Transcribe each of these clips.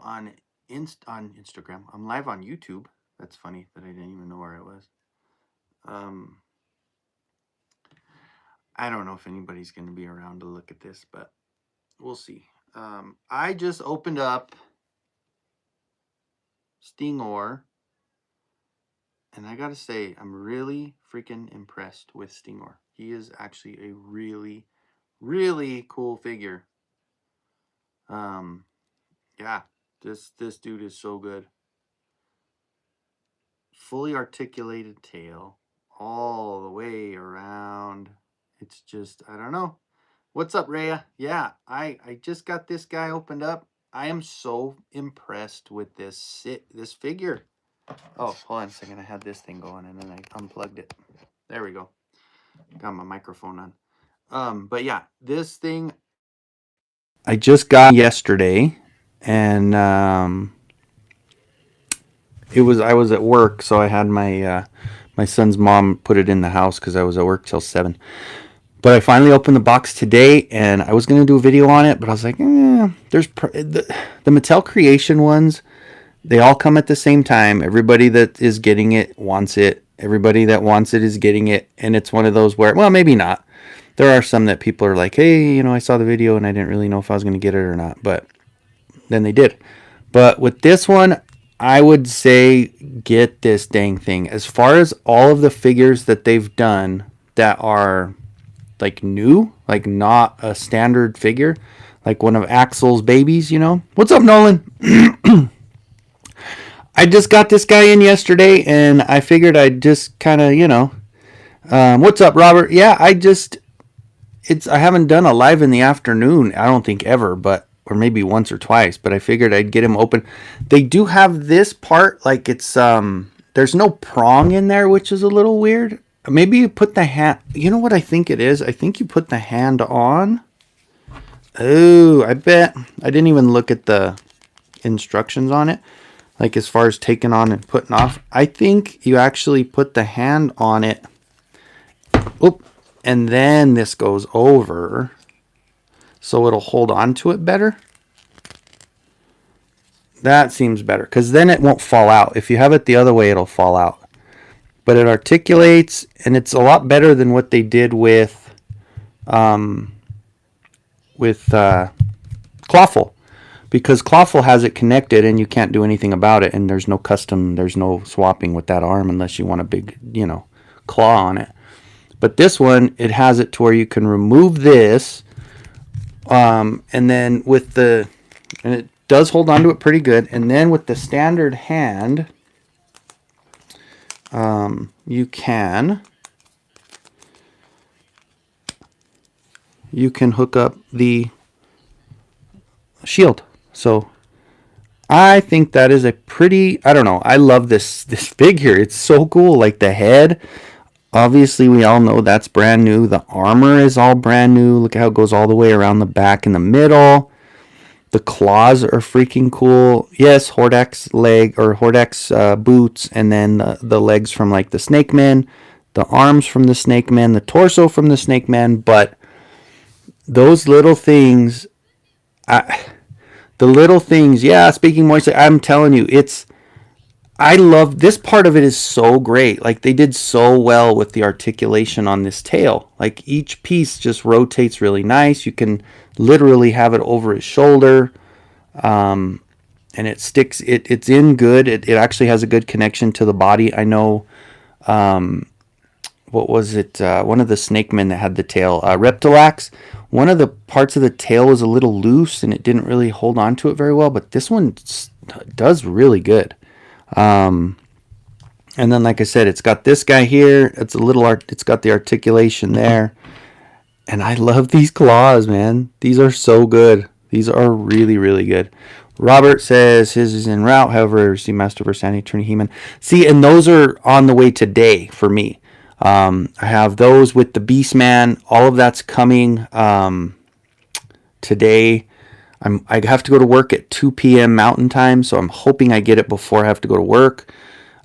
on Instagram. I'm live on YouTube. That's funny that I didn't even know where I was. I don't know if anybody's going to be around to look at this, but we'll see. I just opened up Stingor, and I gotta say, I'm really freaking impressed with Stingor. He is actually a really, really cool figure. Yeah, this dude is so good. Fully articulated tail all the way around. It's just, I don't know. What's up, Rhea? Yeah, I just got this guy opened up. I am so impressed with this figure. Oh, hold on a second. I had this thing going and then I unplugged it. There we go. Got my microphone on. But yeah, this thing I just got yesterday, and I was at work, so I had my son's mom put it in the house because I was at work till 7. But I finally opened the box today, and I was gonna do a video on it, but I was like, there's the Mattel Creation ones. They all come at the same time. Everybody that is getting it wants it. Everybody that wants it is getting it, and it's one of those where, well, maybe not. There are some that people are like, hey, I saw the video and I didn't really know if I was gonna get it or not, but then they did. But with this one, I would say get this dang thing. As far as all of the figures that they've done that are like new, like not a standard figure, like one of Axel's babies, What's up, Nolan? I just got this guy in yesterday, and I figured I'd just kind of, what's up, Robert? Yeah, I haven't done a live in the afternoon, I don't think ever, or maybe once or twice, but I figured I'd get him open. They do have this part, like it's, there's no prong in there, which is a little weird. Maybe you put the hand, you know what I think it is? I think you put the hand on. Oh, I bet. I didn't even look at the instructions on it. Like as far as taking on and putting off. I think you actually put the hand on it. Oop. And then this goes over. So it'll hold on to it better. That seems better. Because then it won't fall out. If you have it the other way, it'll fall out. But it articulates, and it's a lot better than what they did with Clawful, because Clawful has it connected and you can't do anything about it, and there's no swapping with that arm unless you want a big, claw on it. But this one, it has it to where you can remove this, and then and it does hold on to it pretty good, and then with the standard hand, you can hook up the shield. So I think that is a pretty, I don't know, I love this figure. It's so cool. Like the head, obviously we all know that's brand new. The armor is all brand new. Look at how it goes all the way around the back and the middle. The claws are freaking cool. Yes, Hordex leg or Hordex boots, and then the legs from like the Snake Man, the arms from the Snake Man, the torso from the Snake Man. But those little things, yeah, speaking moistly, I'm telling you, I love this part of it. Is so great. Like they did so well with the articulation on this tail. Like each piece just rotates really nice. You can literally have it over his shoulder, and it sticks. It's in good. It actually has a good connection to the body. I know. What was it? One of the snake men that had the tail, Reptilax. One of the parts of the tail was a little loose and it didn't really hold on to it very well. But this one does really good. And then, like I said, it's got this guy here. It's got the articulation there. And I love these claws, man. These are so good. These are really, really good. Robert says his is en route. However, see Master Versani, Trini He-Man. See, and those are on the way today for me. I have those with the Beastman. All of that's coming today. I have to go to work at 2 p.m. Mountain Time, so I'm hoping I get it before I have to go to work.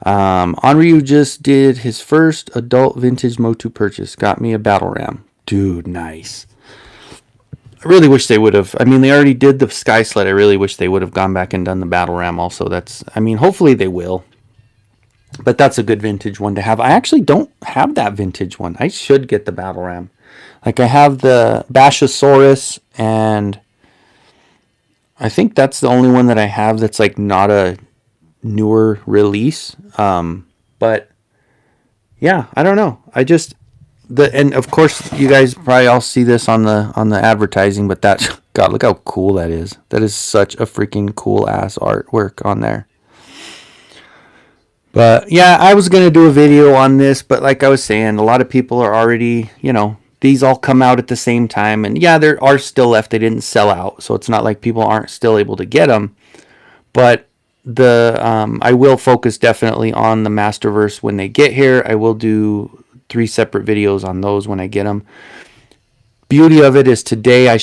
Onryu just did his first adult vintage Motu purchase. Got me a battle ram. Dude, nice. I really wish they would have. I mean, they already did the Sky Sled. I really wish they would have gone back and done the Battle Ram also. That's, I mean, hopefully they will. But that's a good vintage one to have. I actually don't have that vintage one. I should get the Battle Ram. Like, I have the Bashosaurus, and I think that's the only one that I have that's like not a newer release. But yeah, I don't know. I just and of course you guys probably all see this on the advertising, but that God, look how cool that is. That is such a freaking cool ass artwork on there. But yeah, I was gonna do a video on this, but like I was saying, a lot of people are already, these all come out at the same time, and yeah, there are still left. They didn't sell out, so it's not like people aren't still able to get them. But I will focus definitely on the Masterverse when they get here. I will do 3 separate videos on those when I get them. Beauty of it is today I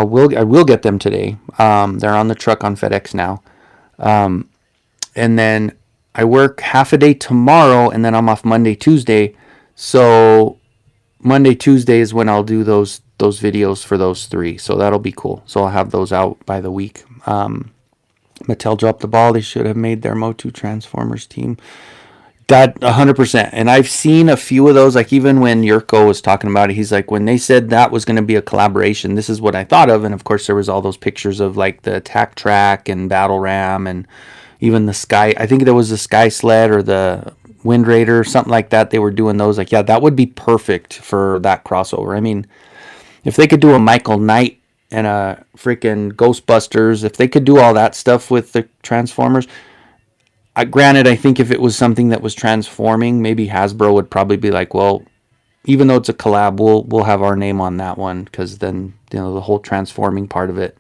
will get them today. They're on the truck on FedEx now. And then I work half a day tomorrow, and then I'm off Monday, Tuesday. So Monday, Tuesday is when I'll do those videos for those 3. So that'll be cool. So I'll have those out by the week. Mattel dropped the ball. They should have made their Motu Transformers team. That 100%. And I've seen a few of those. Like, even when Yurko was talking about it, he's like, when they said that was going to be a collaboration, this is what I thought of. And of course, there was all those pictures of like the Attack Track and Battle Ram, and even the Sky. I think there was the Sky Sled or the Wind Raider, something like that. They were doing those. Like, yeah, that would be perfect for that crossover. I mean, if they could do a Michael Knight and a freaking Ghostbusters, if they could do all that stuff with the Transformers, granted, I think if it was something that was transforming, maybe Hasbro would probably be like, well, even though it's a collab, we'll have our name on that one, because then, the whole transforming part of it.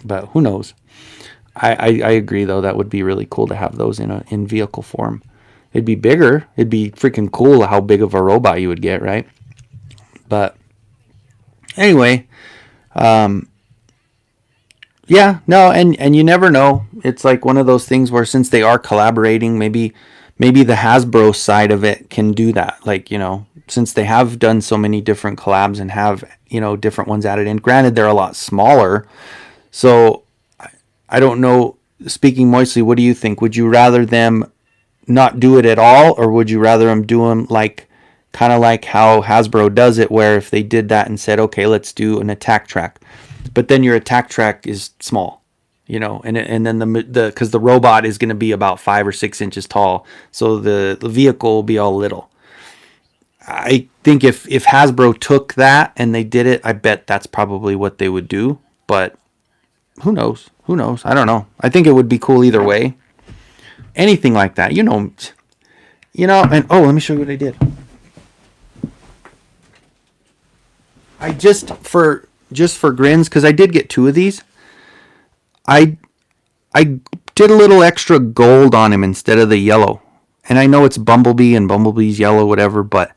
But who knows? I agree, though. That would be really cool to have those in vehicle form. It'd be bigger. It'd be freaking cool how big of a robot you would get, right? But anyway, yeah, no, and you never know. It's like one of those things where, since they are collaborating, maybe the Hasbro side of it can do that. Like, since they have done so many different collabs and have, different ones added in. Granted, they're a lot smaller. So I don't know. Speaking moistly, what do you think? Would you rather them not do it at all, or would you rather them do them like, kind of like how Hasbro does it, where if they did that and said, okay, let's do an Attack Track, but then your Attack Track is small, and then because the robot is going to be about 5 or 6 inches tall, so the vehicle will be all little. I think if Hasbro took that and they did it, I bet that's probably what they would do. But who knows? I don't know. I think it would be cool either way. Anything like that, and let me show you what I did. I just for grins, because I did get 2 of these, I did a little extra gold on him instead of the yellow. And I know it's Bumblebee and Bumblebee's yellow, whatever, but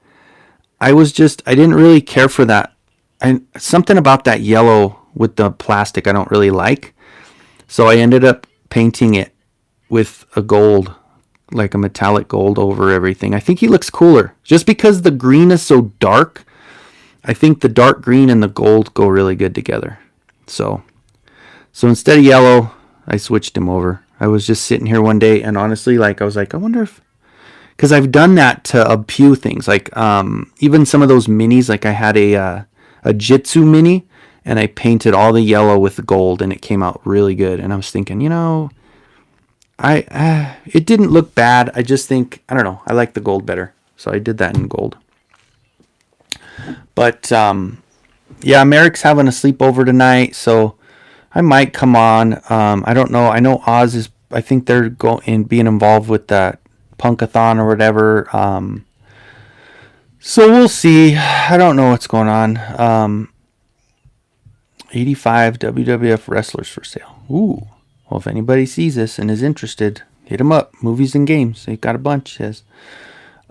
I didn't really care for that. And something about that yellow with the plastic I don't really like. So I ended up painting it with a gold, like a metallic gold over everything. I think he looks cooler. Just because the green is so dark, I think the dark green and the gold go really good together. So instead of yellow, I switched him over. I was just sitting here one day, and honestly, I was like, I wonder if, because I've done that to a few things, like even some of those minis. Like, I had a Jitsu mini, and I painted all the yellow with the gold, and it came out really good. And I was thinking, it didn't look bad. I just think, I don't know, I like the gold better, so I did that in gold. But yeah, Merrick's having a sleepover tonight, so I might come on. I don't know. I know Oz is. I think they're being involved with that Punkathon or whatever. So we'll see. I don't know what's going on. 85 WWF wrestlers for sale. Ooh. Well, if anybody sees this and is interested, hit them up. Movies and games. They got a bunch. Says.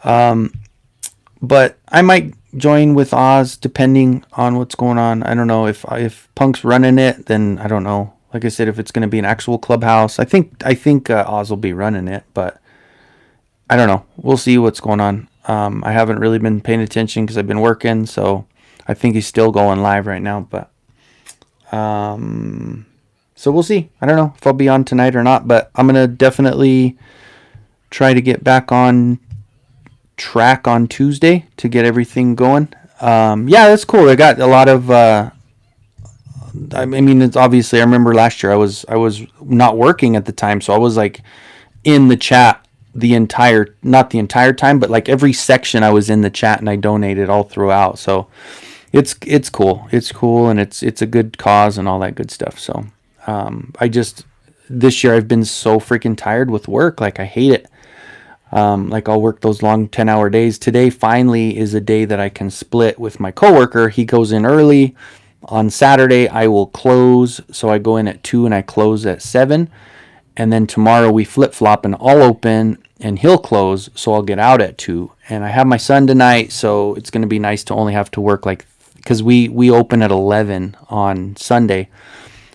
But I might join with Oz depending on what's going on. I don't know if Punk's running it, then I don't know. Like I said, if it's going to be an actual clubhouse, I think Oz will be running it, but I don't know. We'll see what's going on. I haven't really been paying attention because I've been working, so I think he's still going live right now. But So we'll see. I don't know if I'll be on tonight or not, but I'm gonna definitely try to get back on track on Tuesday to get everything going. Yeah, that's cool. I got a lot of. I mean, it's obviously. I remember last year I was not working at the time, so I was like in the chat the entire, not the entire time, but like every section I was in the chat and I donated all throughout. So it's cool. It's cool, and it's a good cause and all that good stuff. So I just this year I've been so freaking tired with work. Like I hate it. Like I'll work those long 10-hour days. Today finally is a day that I can split with my coworker. He goes in early. On Saturday I will close, so I go in at 2 and I close at 7. And then tomorrow we flip flop and I'll open and he'll close, so I'll get out at 2. And I have my son tonight, so it's going to be nice to only have to work like, because we open at 11 on Sunday,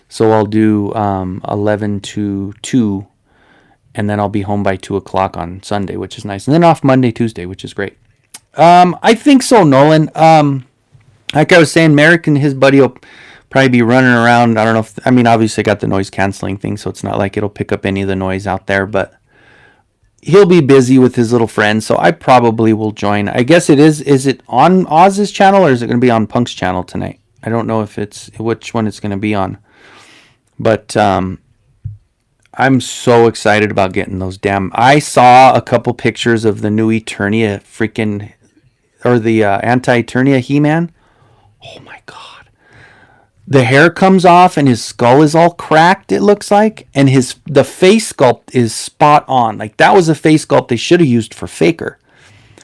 so I'll do 11 to 2, and then I'll be home by 2 o'clock on Sunday, which is nice, and then off Monday, Tuesday, which is great. I think so, Nolan. Like I was saying, Merrick and his buddy will probably be running around. I don't know if, I mean, obviously I got the noise canceling thing, so it's not like it'll pick up any of the noise out there, but he'll be busy with his little friends, so I probably will join. I guess it is it on Oz's channel or is it going to be on Punk's channel tonight? I don't know if it's which one it's going to be on, but I'm so excited about getting those damn. I saw a couple pictures of the new Eternia freaking, or the anti-Eternia He-Man. Oh my god. The hair comes off and his skull is all cracked, it looks like, and the face sculpt is spot on. Like that was a face sculpt they should have used for Faker.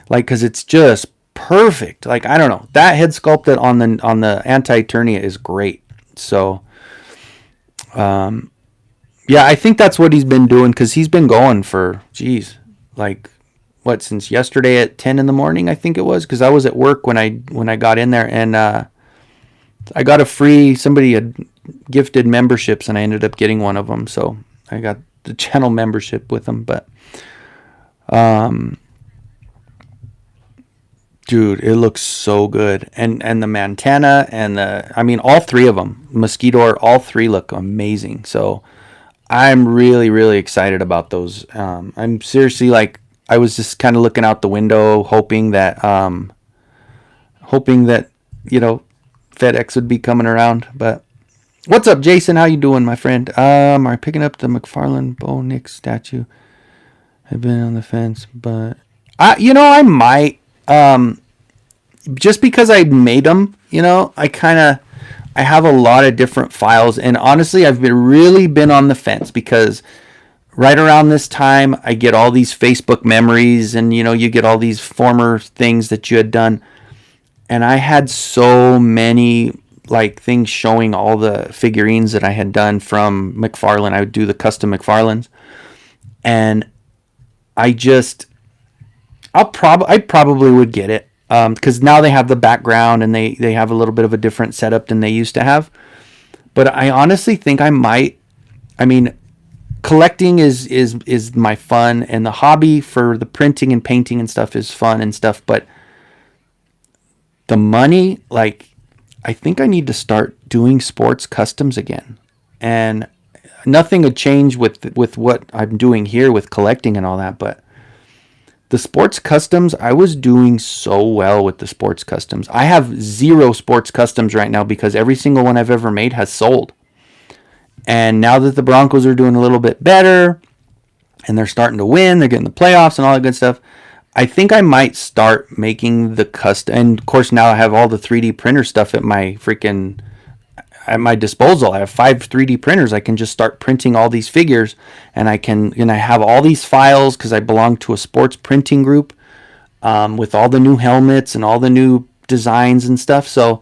Like, cuz it's just perfect. Like I don't know. That head sculpt that on the anti-Eternia is great. So yeah, I think that's what he's been doing, cuz he's been going for like what, since yesterday at 10 in the morning, I think it was, because I was at work when I got in there, and I got a free, somebody had gifted memberships and I ended up getting one of them, so I got the channel membership with them. But dude, it looks so good, and the Mantana and I mean all three of them, Mosquito, all three look amazing. So I'm really, really excited about those. I'm seriously, like, I was just kind of looking out the window, hoping that you know, FedEx would be coming around. But what's up, Jason? How you doing, my friend? Are you picking up the McFarlane Bo Nix statue? I've been on the fence, but I might. Just because I made them, I have a lot of different files, and honestly, I've really been on the fence because right around this time, I get all these Facebook memories, and you get all these former things that you had done, and I had so many like things showing all the figurines that I had done from McFarlane. I would do the custom McFarlanes, and I probably would get it because now they have the background and they have a little bit of a different setup than they used to have. But I honestly think I might. I mean, collecting is my fun, and the hobby for the printing and painting and stuff is fun and stuff, but the money, like, I think I need to start doing sports customs again. And nothing would change with what I'm doing here with collecting and all that, but the sports customs, I was doing so well with the sports customs. I have 0 sports customs right now because every single one I've ever made has sold. And now that the Broncos are doing a little bit better and they're starting to win, they're getting the playoffs and all that good stuff, I think I might start making the custom. And of course, now I have all the 3D printer stuff at my disposal. I have 5 3D printers. I can just start printing all these figures, and I have all these files because I belong to a sports printing group with all the new helmets and all the new designs and stuff. So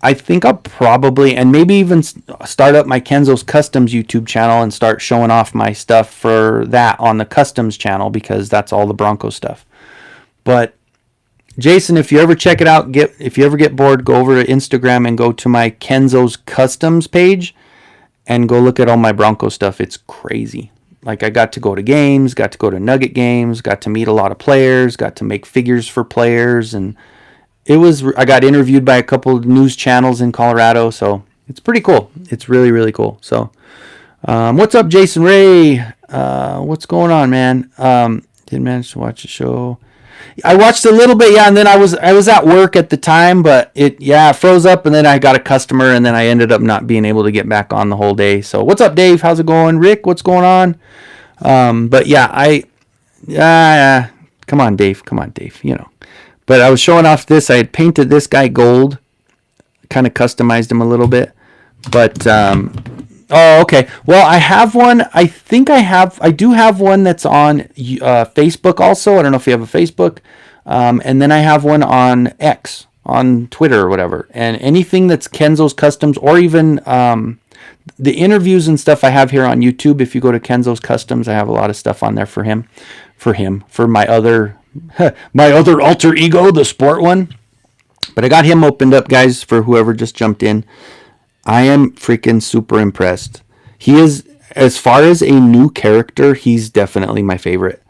I think I'll probably, and maybe even start up my Kenzo's Customs YouTube channel and start showing off my stuff for that on the Customs channel, because that's all the Bronco stuff. But Jason, if you ever check it out, if you ever get bored, go over to Instagram and go to my Kenzo's Customs page and go look at all my Bronco stuff. It's crazy. Like, I got to go to games, got to go to Nugget games, got to meet a lot of players, got to make figures for players, and I got interviewed by a couple of news channels in Colorado, so it's pretty cool. It's really, really cool. So, what's up, Jason Ray? What's going on, man? Didn't manage to watch the show. I watched a little bit, yeah, and then I was at work at the time, but it froze up, and then I got a customer, and then I ended up not being able to get back on the whole day. So, what's up, Dave? How's it going, Rick? What's going on? But yeah, come on, Dave. You know. But I was showing off this. I had painted this guy gold, kind of customized him a little bit. But oh, okay. Well, I have one. I do have one that's on Facebook also. I don't know if you have a Facebook. And then I have one on X, on Twitter or whatever. And anything that's Kenzo's Customs, or even the interviews and stuff I have here on YouTube. If you go to Kenzo's Customs, I have a lot of stuff on there for him, for my other alter ego, the sport one. But I got him opened up, guys, for whoever just jumped in. I am freaking super impressed. He is, as far as a new character, he's definitely my favorite.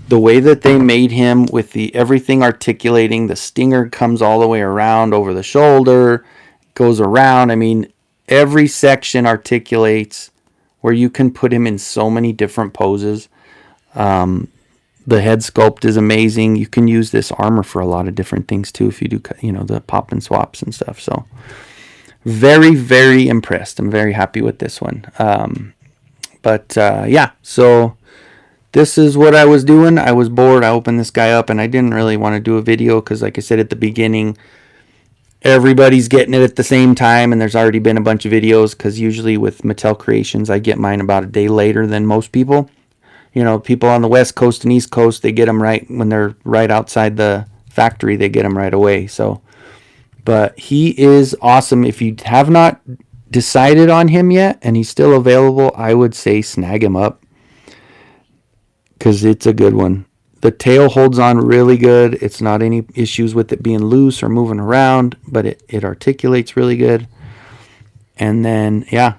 The way that they made him with the everything articulating, the stinger comes all the way around over the shoulder, goes around. I mean, every section articulates where you can put him in so many different poses. The head sculpt is amazing. You can use this armor for a lot of different things too if you do, the pop and swaps and stuff. So very, very impressed. I'm very happy with this one. Yeah, so this is what I was doing. I was bored. I opened this guy up, and I didn't really want to do a video because, like I said at the beginning, everybody's getting it at the same time, and there's already been a bunch of videos because usually with Mattel Creations, I get mine about a day later than most people. People on the West Coast and East Coast, they get them right when they're right outside the factory. They get them right away. So, but he is awesome. If you have not decided on him yet and he's still available, I would say snag him up because it's a good one. The tail holds on really good. It's not any issues with it being loose or moving around, but it articulates really good. And then, yeah.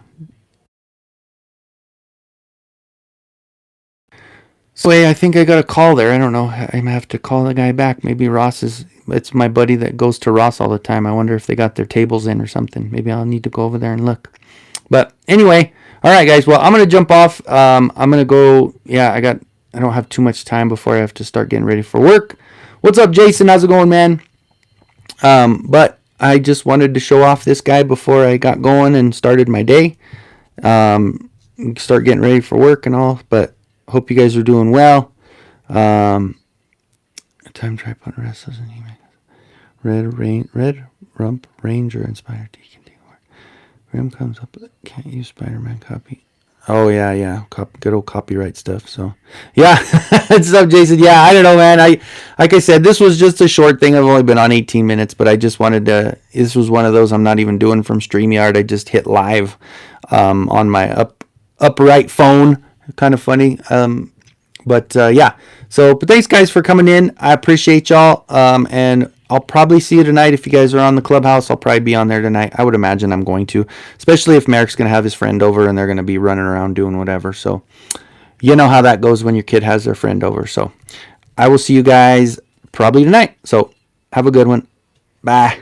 So I think I got a call there. I don't know. I'm going to have to call the guy back. Maybe it's my buddy that goes to Ross all the time. I wonder if they got their tables in or something. Maybe I'll need to go over there and look. But anyway, all right, guys. Well, I'm going to jump off. I'm going to go. Yeah, I don't have too much time before I have to start getting ready for work. What's up, Jason? How's it going, man? But I just wanted to show off this guy before I got going and started my day. Start getting ready for work and all. But hope you guys are doing well. Time tripod rest doesn't even. Red Rump Ranger Inspired Deacon. Rim comes up. Can't use Spider-Man copy. Oh yeah. Good old copyright stuff. So yeah, what's up, Jason? Yeah, I don't know, man. Like I said, this was just a short thing. I've only been on 18 minutes, but I just wanted to. This was one of those I'm not even doing from StreamYard. I just hit live on my upright phone. Kind of funny. Yeah. So, but thanks, guys, for coming in. I appreciate y'all. And I'll probably see you tonight. If you guys are on the clubhouse, I'll probably be on there tonight. I would imagine I'm going to, especially if Merrick's going to have his friend over and they're going to be running around doing whatever. So you know how that goes when your kid has their friend over. So I will see you guys probably tonight. So have a good one. Bye.